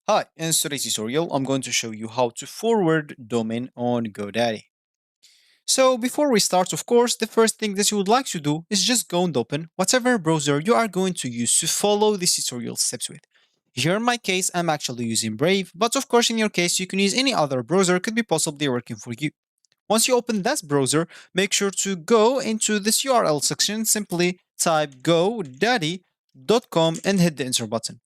Hi, in today's tutorial, I'm going to show you how to forward domain on GoDaddy. So before we start, of course, the first thing that you would like to do is just go and open whatever browser you are going to use to follow this tutorial steps with. Here in my case, I'm actually using Brave, but of course in your case, you can use any other browser could be possibly working for you. Once you open that browser, make sure to go into this URL section, simply type godaddy.com and hit the enter button.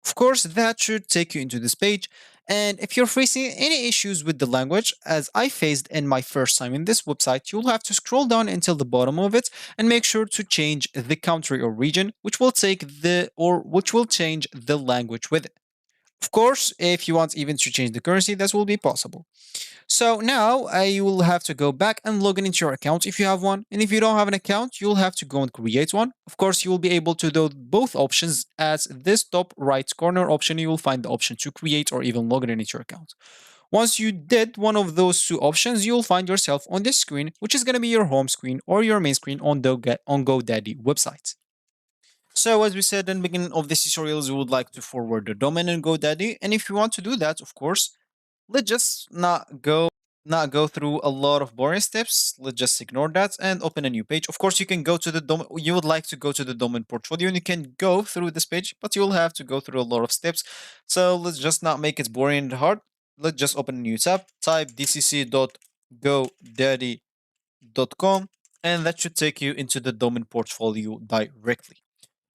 Of course, that should take you into this page. And if you're facing any issues with the language, as I faced in my first time in this website, you'll have to scroll down until the bottom of it and make sure to change the country or region, which will change the language with it. Of course, if you want even to change the currency, that will be possible. So now you will have to go back and log in into your account if you have one. And if you don't have an account, you'll have to go and create one. Of course, you will be able to do both options. At this top right corner option, you will find the option to create or even log in into your account. Once you did one of those two options, you'll find yourself on this screen, which is going to be your home screen or your main screen on the on GoDaddy website. So as we said in the beginning of this tutorial, we would like to forward the domain in GoDaddy. And if you want to do that, of course, let's just not go through a lot of boring steps. Let's just ignore that and open a new page. Of course, you can go to the you would like to go to the domain portfolio and you can go through this page, but you'll have to go through a lot of steps. So let's just not make it boring and hard. Let's just open a new tab, type dcc.godaddy.com, and that should take you into the domain portfolio directly.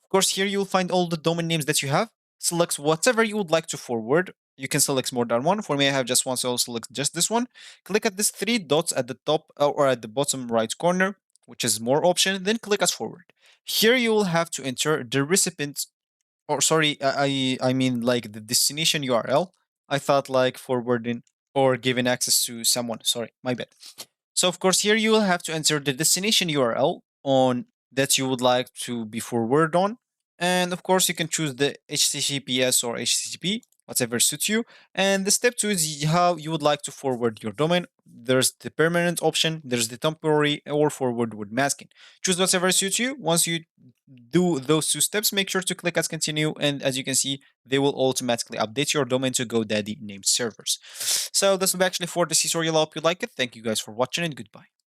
Of course, here you'll find all the domain names that you have. Select whatever you would like to forward. You can select more than one. For me, I have just one, so I'll select just this one. Click at this three dots at the top or at the bottom right corner, which is more option, then click as forward. Here you will have to enter the recipient, or sorry, I mean like the destination URL. I thought like forwarding or giving access to someone. Sorry, my bad. So of course here you will have to enter the destination URL on that you would like to be forwarded on. And of course you can choose the HTTPS or HTTP, whatever suits you. And the step two is how you would like to forward your domain. There's the permanent option, there's the temporary or forward with masking. Choose whatever suits you. Once you do those two steps, make sure to click as continue. And as you can see, they will automatically update your domain to GoDaddy named servers. So this will be actually for this tutorial. I hope you like it. Thank you guys for watching and goodbye.